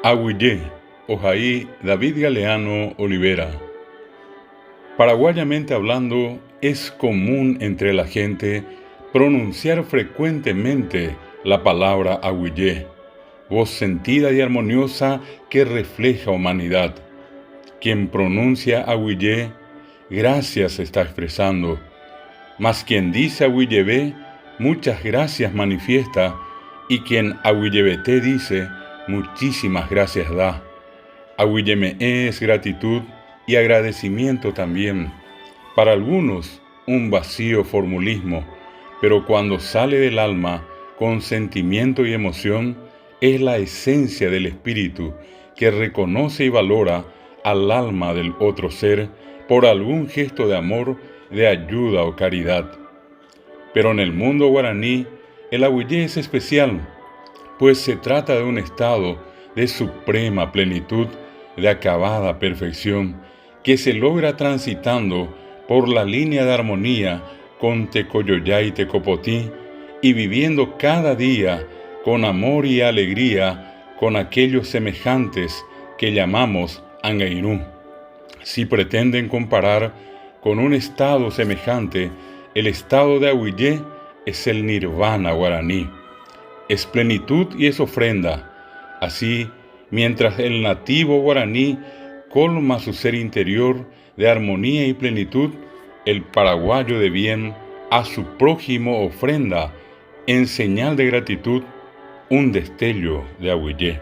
Aguillé, Ojaí, David Galeano Olivera. Paraguayamente hablando, es común entre la gente pronunciar frecuentemente la palabra aguillé, voz sentida y armoniosa que refleja humanidad. Quien pronuncia aguillé, gracias está expresando, mas quien dice aguillebé, muchas gracias manifiesta, y quien aguillebeté dice, muchísimas gracias da. Aguilleme es gratitud y agradecimiento también. Para algunos, un vacío formulismo, pero cuando sale del alma con sentimiento y emoción, es la esencia del espíritu que reconoce y valora al alma del otro ser por algún gesto de amor, de ayuda o caridad. Pero en el mundo guaraní, el aguillé es especial, pues se trata de un estado de suprema plenitud, de acabada perfección, que se logra transitando por la línea de armonía con Tecoyoyá y Tecopotí, y viviendo cada día con amor y alegría con aquellos semejantes que llamamos Angairú. Si pretenden comparar con un estado semejante, el estado de Aguillé es el nirvana guaraní. Es plenitud y es ofrenda. Así, mientras el nativo guaraní colma su ser interior de armonía y plenitud, el paraguayo de bien a su prójimo ofrenda, en señal de gratitud, un destello de aguillé.